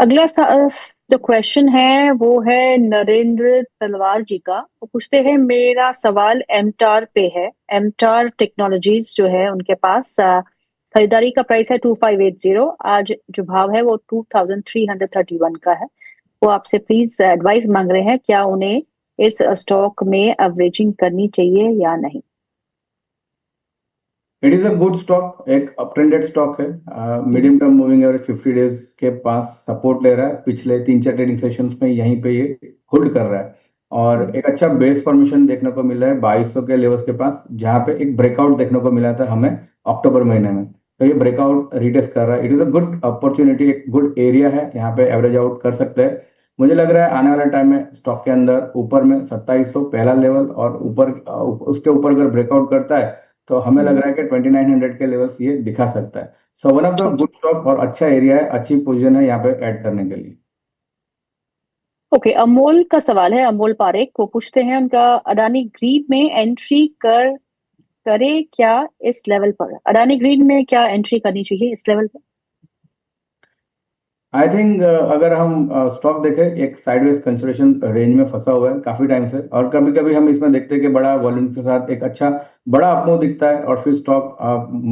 अगला जो क्वेश्चन है वो है नरेंद्र तलवार जी का। वो पूछते हैं, मेरा सवाल एमटार पे है। एमटार टेक्नोलॉजीज जो है उनके पास खरीदारी का प्राइस है 2580। आज जो भाव है वो 2331 का है। वो आपसे प्लीज एडवाइस मांग रहे हैं, क्या उन्हें इस स्टॉक में एवरेजिंग करनी चाहिए या नहीं। It is a good stock, एक अप ट्रेंडेड स्टॉक है। Medium term moving average 50 days के पास सपोर्ट ले रहा है। पिछले 3-4 ट्रेडिंग सेशंस में यहीं पे ये होल्ड कर रहा है और एक अच्छा बेस फॉर्मेशन देखने को मिला है 2200 के लेवल्स के पास, जहाँ पे एक ब्रेकआउट देखने को मिला था हमें अक्टूबर महीने में। तो ये ब्रेकआउट रिटेस्ट कर रहा है। It is a good opportunity, एक गुड एरिया है, यहाँ पे एवरेज आउट कर सकते हैं। मुझे लग रहा है आने वाले टाइम में स्टॉक के अंदर ऊपर में 2700 पहला लेवल और ऊपर उसके ऊपर अगर ब्रेकआउट करता है तो हमें लग रहा है कि 2900 के लेवल्स ये दिखा सकता है। So one of the okay. Good stock और अच्छा एरिया है, अच्छी पोजीशन है यहाँ पे ऐड करने के लिए। ओके, अमोल का सवाल है। अमोल पारेख वो पूछते हैं, उनका अडानी ग्रीन में एंट्री करे क्या इस लेवल पर। अडानी ग्रीन में क्या एंट्री करनी चाहिए इस लेवल पर। आई थिंक अगर हम स्टॉक देखें, एक साइडवेज कंसोलिडेशन रेंज में फंसा हुआ है काफी टाइम से, और कभी कभी हम इसमें देखते हैं कि बड़ा वॉल्यूम के साथ एक अच्छा बड़ा अपमूव दिखता है और फिर स्टॉक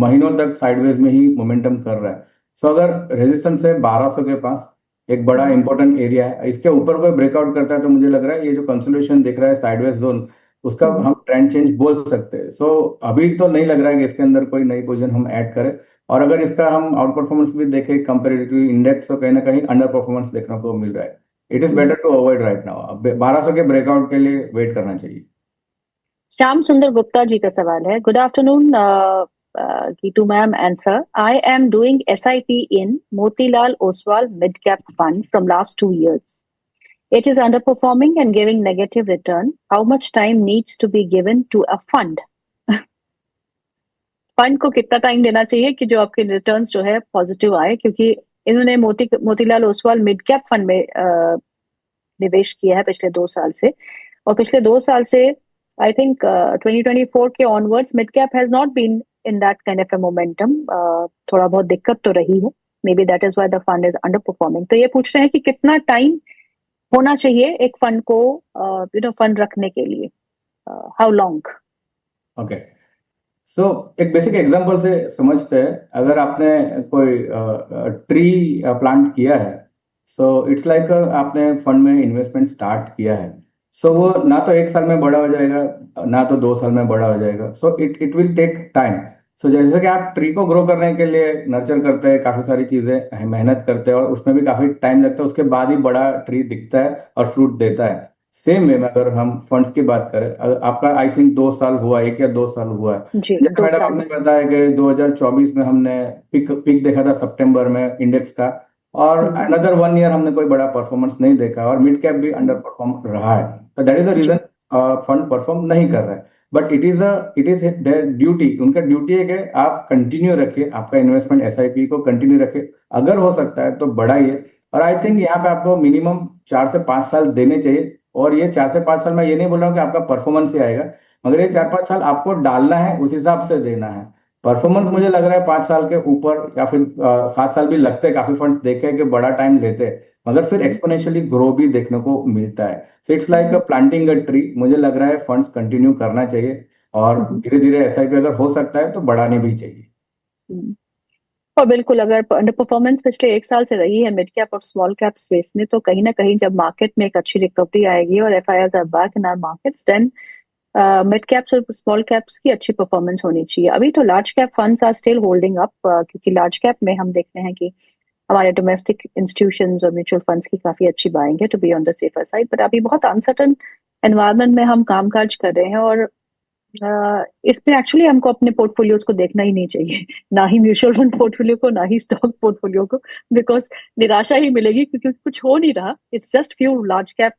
महीनों तक साइडवेज में ही मोमेंटम कर रहा है। सो अगर रेजिस्टेंस है 1200 के पास, एक बड़ा इंपॉर्टेंट एरिया है, इसके ऊपर कोई ब्रेकआउट करता है तो मुझे लग रहा है ये जो कंसोलिडेशन दिख रहा है साइडवेज जोन, उसका हम्म। हम ट्रेंड चेंज बोल सकते हैं। सो अभी तो नहीं लग रहा है कि इसके अंदर कोई नई पोजीशन हम ऐड करें। और अगर इसका हम आउट परफॉर्मेंस भी देखें कंपेरेटिव इंडेक्स, तो कहीं ना कहीं अंडर परफॉर्मेंस देखने को मिल रहा है। It is hmm. Better to avoid right now. अब 1200 के ब्रेकआउट के लिए वेट करना चाहिए। श्याम सुंदर गुप्ता जी का सवाल है। Good afternoon Geetu ma'am and sir, I am doing SIP in Motilal Oswal mid cap fund from last 2 years. It is underperforming and giving negative return. How much time needs to be given to a fund? Fund को कितना time देना चाहिए कि जो आपके returns जो है positive आए, क्योंकि इन्होंने Motilal Oswal mid cap fund में निवेश किया है पिछले 2 साल से। और पिछले 2 साल से आई थिंक 2024 के onwards mid cap has not been in that kind of a momentum. थोड़ा बहुत दिक्कत तो रही है। Maybe that is why the fund is underperforming. तो ये पूछ रहे हैं कि कितना टाइम होना चाहिए एक फंड को फंड रखने के लिए। How long. ओके, सो एक बेसिक एग्जांपल से समझते हैं। अगर आपने कोई ट्री प्लांट किया है, सो इट्स लाइक आपने फंड में इन्वेस्टमेंट स्टार्ट किया है। सो वो ना तो 1 साल में बड़ा हो जाएगा, ना तो 2 साल में बड़ा हो जाएगा। So it it will take time. So जैसे कि आप ट्री को ग्रो करने के लिए नर्चर करते हैं, काफी सारी चीजें मेहनत करते हैं और उसमें भी काफी टाइम लगता है, उसके बाद ही बड़ा ट्री दिखता है और फ्रूट देता है। सेम वे में अगर हम फंड्स की बात करें, आपका आई थिंक 2 साल हुआ, 1 या 2 साल हुआ है। जी, जैसे दो मैडम साल आपने बताया कि 2024 में हमने पिक पिक देखा था सितंबर में इंडेक्स का, और हम्म। अनदर 1 ईयर हमने कोई बड़ा परफॉर्मेंस नहीं देखा और मिड कैप भी अंडर हम्म। परफॉर्म रहा है। तो दैट इज द रीजन जी। फंड परफॉर्म नहीं कर रहा है। But it is their duty, उनका ड्यूटी है कि आप कंटिन्यू रखिए, आपका इन्वेस्टमेंट एसआईपी को कंटिन्यू रखिए, अगर हो सकता है तो बढ़ाइए। और आई थिंक यहाँ पे आपको मिनिमम 4 से 5 साल देने चाहिए। और ये 4 से 5 साल में ये नहीं बोल रहा हूँ कि आपका परफॉर्मेंस ही आएगा, मगर ये 4-5 साल आपको डालना है, उस हिसाब से देना है। परफॉर्मेंस मुझे लग रहा है 5 साल के ऊपर या फिर 7 साल भी लगते हैं, काफी फंड्स देखे हैं कि बड़ा टाइम लेते हैं, मगर फिर एक्सपोनेंशियली ग्रो भी देखने को मिलता है। So it's like planting a tree. मुझे लग रहा है फंड्स कंटिन्यू करना चाहिए और धीरे धीरे एसआईपी अगर हो सकता है तो बढ़ाने भी चाहिए। और बिल्कुल, अगर अंडर परफॉर्मेंस पिछले 1 साल से रही है मिड कैप और स्मॉल कैप स्पेस में, तो कहीं ना कहीं जब मार्केट में एक अच्छी रिकवरी आएगी और FIIs are back in our markets, then mid caps और स्मॉल कैप्स की अच्छी परफॉर्मेंस होनी चाहिए। अभी तो large cap funds are still holding up, क्योंकि लार्ज कैप में हम देखते हैं कि हमारे डोमेस्टिक इंस्टीट्यूशंस और म्यूचुअल फंड्स की काफी अच्छी बाइंग है, to be on the safer side. But अभी बहुत अनसर्टन एनवायरनमेंट में हम कामकाज कर रहे हैं, और इसमें एक्चुअली हमको अपने पोर्टफोलियोज को देखना ही नहीं चाहिए। ना ही म्यूचुअल फंड पोर्टफोलियो को, ना ही स्टॉक पोर्टफोलियो को। बिकॉज निराशा ही मिलेगी, क्योंकि कुछ हो नहीं रहा। It's just few large cap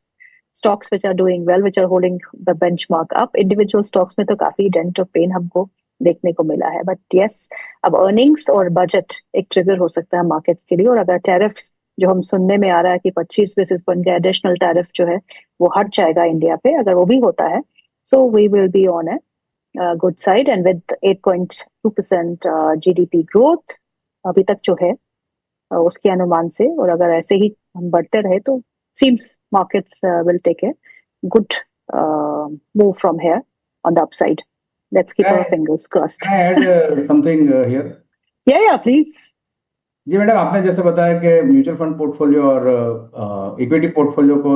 stocks which are doing well, which are holding the benchmark up. Individual stocks में तो काफी डेंट और पेन हमको देखने को मिला है। बट यस, अब अर्निंग्स और बजट एक ट्रिगर हो सकता है मार्केट्स के लिए। और अगर टैरिफ्स, जो हम सुनने में आ रहा है कि 25 बेसिस पॉइंट का एडिशनल टैरिफ जो है वो हट जाएगा इंडिया पे, अगर वो भी होता है, so we will be on a good side. And with 8.2% GDP growth अभी तक जो है उसके अनुमान से, और अगर ऐसे ही हम बढ़ते रहे तो seems markets will take a good move from here on the upside. Let's keep our fingers crossed. Can I add something here? Yeah please. जी मैडम, आपने जैसे बताया कि म्यूचुअल फंड पोर्टफोलियो और इक्विटी पोर्टफोलियो को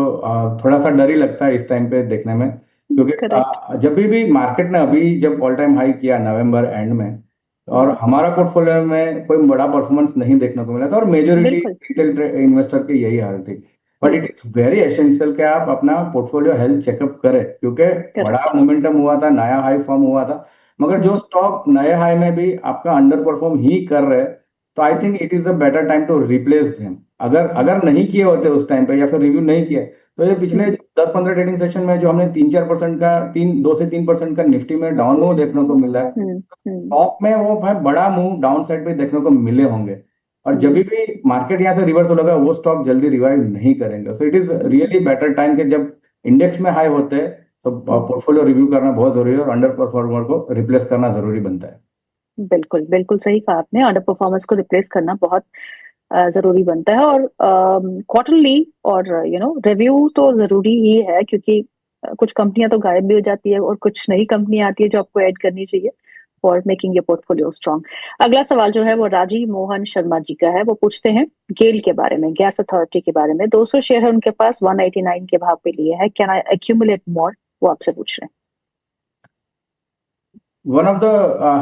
थोड़ा सा डर ही लगता है इस टाइम पे देखने में, क्योंकि करेक्ट. जब भी मार्केट ने अभी जब ऑल टाइम हाई किया नवंबर एंड में, और हमारा पोर्टफोलियो में कोई बड़ा परफॉर्मेंस नहीं देखने को मिला था, और मेजोरिटी बिल्कुल. रिटेल इन्वेस्टर की यही हाल थी. But it is very essential कि आप अपना पोर्टफोलियो हेल्थ चेकअप करें, क्योंकि बड़ा मोमेंटम हुआ था, नया हाई फॉर्म हुआ था, मगर जो स्टॉक नए हाई में भी आपका अंडर परफॉर्म ही कर रहे हैं, तो I think it is a better time to replace them. अगर अगर नहीं किए होते उस टाइम पे, या फिर रिव्यू नहीं किए, तो ये पिछले 10-15 ट्रेडिंग सेशन में जो हमने 3-4% का 2 से 3% का निफ्टी में डाउन मूव देखने को मिला है, टॉप में वो भाई बड़ा मूव डाउन साइड पे देखने को मिले होंगे. और जब भी मार्केट यहाँ से रिवर्स होगा, वो स्टॉक जल्दी रिवाइव नहीं करेंगे. So it is really better time कि जब इंडेक्स में हाई होते हैं तो पोर्टफोलियो रिव्यू करना बहुत जरूरी है, और अंडर परफॉर्मर को रिप्लेस करना जरूरी बनता है. बिल्कुल बिल्कुल सही कहा आपने. अंडर परफॉर्मेंस को रिप्लेस करना बहुत जरूरी बनता है. और क्वार्टरली और रिव्यू तो जरूरी ही है, क्योंकि कुछ कंपनियां तो गायब भी हो जाती है और कुछ नई कंपनियां आती है जो आपको ऐड करनी चाहिए for making your portfolio strong. अगला सवाल जो है वो राजीव मोहन शर्मा जी का है. वो पूछते हैं गेल के बारे में, गैस अथॉरिटी के बारे में. 200 शेयर है उनके पास, 189 के भाव पे लिए है. कैन आई एक्यूमुलेट मोर? वो आपसे पूछ रहे हैं. One of the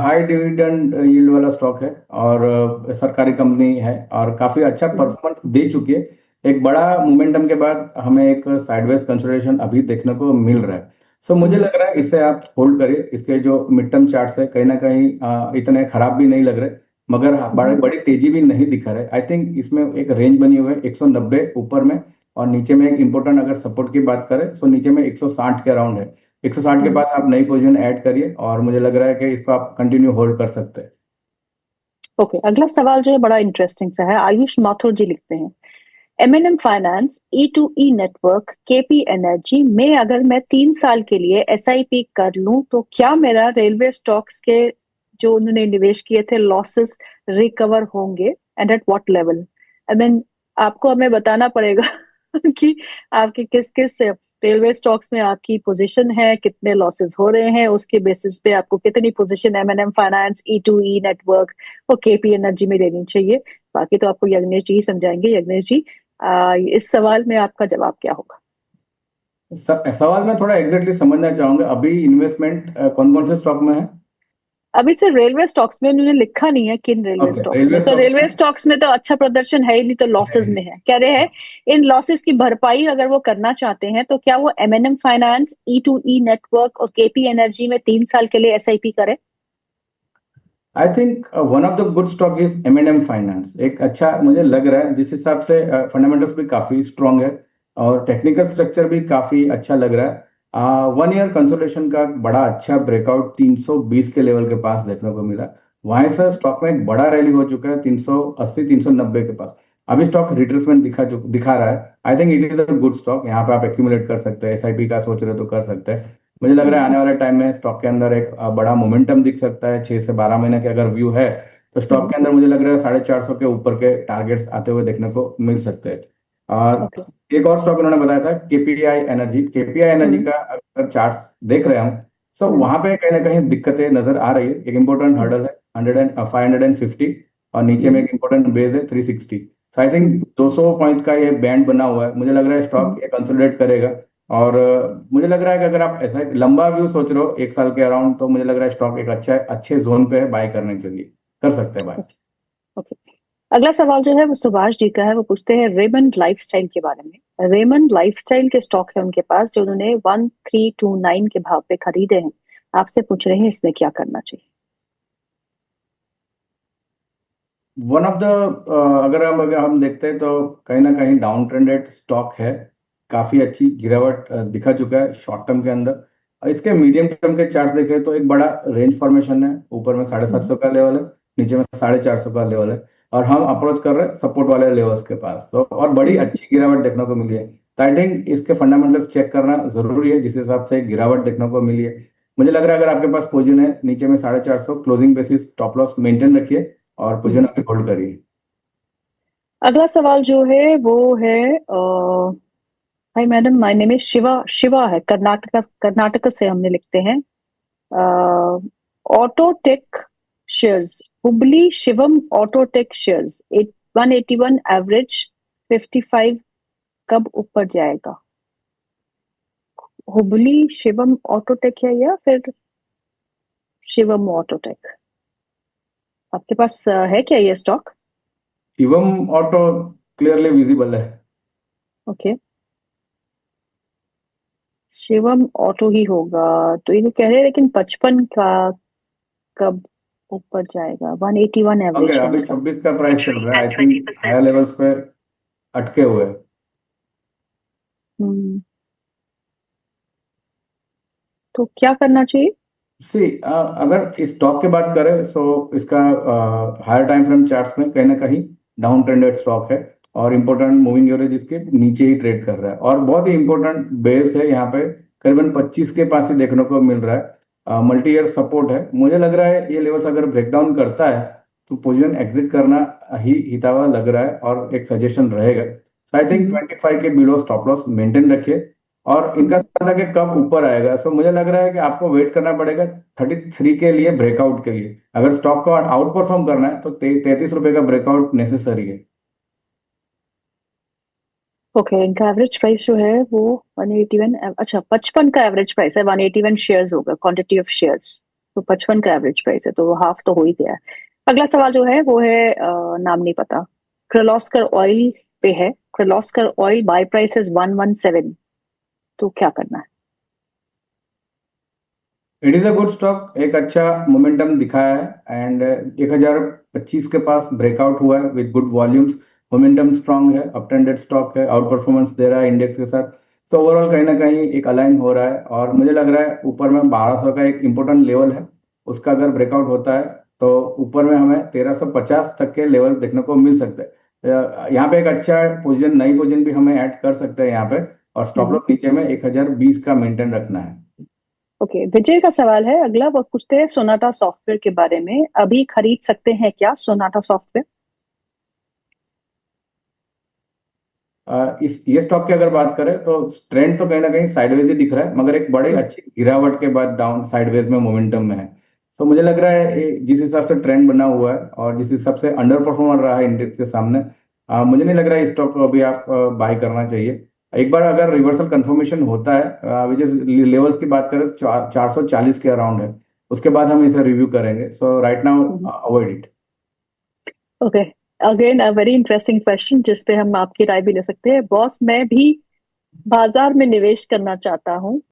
high dividend yield वाला स्टॉक है, और सरकारी कंपनी है, और काफी अच्छा परफॉर्मेंस दे चुकी है. एक बड़ा मोमेंटम के बाद हमें एक साइडवेज कंसोलिडेशन अभी देखने को मिल रहा है. सो मुझे लग रहा है इसे आप होल्ड करिए. इसके जो मिड टर्म चार्ट्स है कहीं ना कहीं इतने खराब भी नहीं लग रहे, मगर बड़ी तेजी भी नहीं दिखा रहे. आई थिंक इसमें एक रेंज बनी हुई है 190 ऊपर में, और नीचे में एक इंपॉर्टेंट अगर सपोर्ट की बात करें, सो नीचे में 160 के अराउंड है. 160 के पास आप नई पोजीशन ऐड करिए, और मुझे लग रहा है कि इसको आप कंटिन्यू होल्ड कर सकते हैं. ओके. अगला सवाल जो है बड़ा इंटरेस्टिंग सा है. आयुष माथुर जी लिखते हैं, MNM finance, E2E network, KP energy में अगर मैं 3 साल के लिए एसआईपी कर लूं तो क्या मेरा रेलवे स्टॉक्स के जो उन्होंने निवेश किए थे लॉसेस रिकवर होंगे, and at what level? I mean आपको हमें बताना पड़ेगा कि आपके किस किस रेलवे स्टॉक्स में आपकी पोजीशन है, कितने लॉसेस हो रहे हैं, उसके बेसिस पे आपको कितनी position MNM finance, E2E network और केपी एनर्जी में लेनी चाहिए. बाकी तो आपको यज्ञेश जी ही समझाएंगे. यज्ञेश जी, इस सवाल में आपका जवाब क्या होगा? सवाल मैं थोड़ा एग्जैक्टली समझना चाहूंगा. अभी इन्वेस्टमेंट कौन कौन से स्टॉक में है? अभी सिर्फ रेलवे स्टॉक्स में, उन्होंने लिखा नहीं है किन रेलवे स्टॉक्स में. रेलवे तो रेलवे स्टॉक स्टॉक्स में तो अच्छा प्रदर्शन है ही नहीं, तो लॉसेस में है. कह रहे हैं इन लॉसेस की भरपाई अगर वो करना चाहते हैं तो क्या वो एमएनएम फाइनेंस, E2E नेटवर्क और केपी एनर्जी में 3 साल के लिए एसआईपी करें? I think one of the good stock is M finance. एक अच्छा मुझे लग रहा है, जिस हिसाब से फंडामेंटल्स भी काफी स्ट्रांग है, और टेक्निकल स्ट्रक्चर भी काफी अच्छा लग रहा है. 1 ईयर कंसोलिडेशन का बड़ा अच्छा ब्रेकआउट 320 के लेवल के पास देखने को मिला. वहां से स्टॉक में एक बड़ा रैली हो चुका है 380 390 के पास. अभी स्टॉक रिट्रेसमेंट दिखा रहा है. आई think it is a good stock. यहाँ पे आप एक्यूमुलेट कर सकते हैं, एसआईपी का सोच रहे हो तो कर सकते हैं. मुझे लग रहा है आने वाले टाइम में स्टॉक के अंदर एक बड़ा मोमेंटम दिख सकता है. 6 से 12 महीने के अगर व्यू है, तो स्टॉक के अंदर मुझे लग रहा है 450 के ऊपर के टारगेट्स आते हुए देखने को मिल सकते हैं. और एक और स्टॉक उन्होंने बताया था केपीआई एनर्जी. केपीआई एनर्जी का अगर चार्ट्स देख रहे हैं हम, सो वहां पे कहीं ना कहीं दिक्कतें नजर आ रही है. एक इंपॉर्टेंट हर्डल है 550, और नीचे में एक इंपॉर्टेंट बेस है 360. सो आई थिंक 200 पॉइंट का ये बैंड बना हुआ है. मुझे लग रहा है स्टॉक ये कंसोलिडेट करेगा, और मुझे लग रहा है कि अगर आप ऐसा लंबा व्यू सोच रहे हो 1 साल के अराउंड, तो मुझे लग रहा है स्टॉक एक अच्छे जोन पे है बाय करने के लिए. कर सकते हैं बाय. ओके. अगला सवाल जो है वो सुभाष जी का है. वो पूछते हैं रेमंड लाइफस्टाइल के बारे में. रेमंड लाइफस्टाइल के स्टॉक है उनके पास जो उन्होंने 1329 के भाव पे खरीदे हैं. आपसे पूछ रहे हैं इसमें क्या करना चाहिए? वन ऑफ द अगर हम देखते हैं तो कहीं ना कहीं डाउन ट्रेंडेड स्टॉक है. काफी अच्छी गिरावट दिखा चुका है शॉर्ट टर्म के अंदर. और इसके मीडियम टर्म के चार्ट देखें तो एक बड़ा रेंज फॉर्मेशन है. ऊपर में 750 का लेवल है, नीचे में 450 का लेवल है, और हम अप्रोच कर रहे हैं सपोर्ट वाले लेवल्स के पास. तो और बड़ी अच्छी गिरावट देखने को मिली है. तो आई थिंक इसके फंडामेंटल्स चेक करना जरूरी है, जिस हिसाब से गिरावट देखने को मिली है. मुझे लग रहा है अगर आपके पास पोजीशन है नीचे में 450, closing basis stop loss maintain रखिए, और पोजीशन आपकी होल्ड करिए. अगला सवाल जो है वो है hi madam, my name is Shiva. Shiva है, कर्नाटक, कर्नाटक से हमने लिखते हैं। Autotech shares, Hubli Shivam Autotech shares 181 average, 55 कब ऊपर जाएगा? हुबली शिवम ऑटोटेक है या फिर शिवम ऑटोटेक? आपके पास है क्या ये stock? Shivam auto clearly visible है। ओके, शिवम ऑटो ही होगा। तो ये कह रहे हैं, लेकिन 55 का कब ऊपर जाएगा? 181 ओके, एवरेज है अभी इनका। 26 का प्राइस चल रहा है, आई थिंक हायर लेवल्स पे अटके हुए हैं। हम्म, तो क्या करना चाहिए? सी अगर इस स्टॉक की बात करें सो इसका हायर टाइम फ्रेम चार्ट्स में कहीं ना कहीं डाउन ट्रेंडेड स्टॉक है, और इंपॉर्टेंट मूविंग एवरेज इसके नीचे ही ट्रेड कर रहा है, और बहुत ही इंपॉर्टेंट बेस है यहाँ पे, करीबन 25 के पास ही देखने को मिल रहा है। मल्टी ईयर सपोर्ट है, मुझे लग रहा है ये लेवल्स अगर ब्रेक डाउन करता है तो पोजीशन एग्जिट करना ही हितावा लग रहा है, और एक सजेशन रहेगा। सो आई थिंक हम्म, 25 के बिलो स्टॉप लॉस मेंटेन रखिए, और इनका हम्म। सवाल था कि कब ऊपर आएगा, सो मुझे लग रहा है कि आपको वेट करना पड़ेगा 33 के लिए, ब्रेकआउट के लिए। अगर स्टॉक को आउट परफॉर्म करना है तो 33 रुपए का ब्रेकआउट नेसेसरी है। ओके, इनका एवरेज प्राइस जो है वो 181, अच्छा 55 का एवरेज प्राइस है। 181 शेयर्स होगा, क्वांटिटी ऑफ शेयर्स। तो 55 का एवरेज प्राइस है, तो वो हाफ तो हो ही गया है। अगला सवाल जो है वो है नाम नहीं पता। किर्लोस्कर ऑयल पे है। Kirloskar oil bye price is 117। तो क्या करना है? It is a good stock, एक अच्छा मोमेंटम दिखाया है, एंड 1025 के पास ब्रेकआउट हुआ है with good volumes. Momentum strong है, अप ट्रेंडेड स्टॉक है, आउट परफॉर्मेंस दे रहा है इंडेक्स के साथ। तो ओवरऑल कहीं ना कहीं एक अलाइन हो रहा है, और मुझे लग रहा है ऊपर में 1200 का एक इंपॉर्टेंट लेवल है, उसका अगर ब्रेकआउट होता है तो ऊपर में हमें 1350 तक के लेवल देखने को मिल सकते हैं। यहाँ पे एक अच्छा पोजीशन, नई पोजीशन भी हमें ऐड कर सकते हैं यहाँ पे, और स्टॉप हम्म। लॉस नीचे में 1020 का मेंटेन रखना है। ओके, विजय का सवाल है अगला। वो पूछते हैं सोनाटा सॉफ्टवेयर के बारे में, अभी खरीद सकते हैं क्या सोनाटा सॉफ्टवेयर? इस ये स्टॉक की अगर बात करें तो ट्रेंड तो कहीं ना कहीं साइडवेज ही दिख रहा है, मगर एक बड़ी हम्म, अच्छी गिरावट के बाद डाउन साइडवेज में मोमेंटम में है। सो मुझे लग रहा है जिस हिसाब से ट्रेंड बना हुआ है और जिस हिसाब से अंडर परफॉर्मर रहा है इंडेक्स के सामने, मुझे नहीं लग रहा है इस स्टॉक को अभी आप बाय करना चाहिए। एक बार अगर रिवर्सल कंफर्मेशन होता है, विच इज लेवल्स की बात करें तो 440 के अराउंड है, उसके बाद हम इसे रिव्यू करेंगे। So right now hmm. Avoid it. Okay, again a very interesting question जिस पे हम आपकी राय भी ले सकते हैं। बॉस, मैं भी बाजार में निवेश करना चाहता हूँ,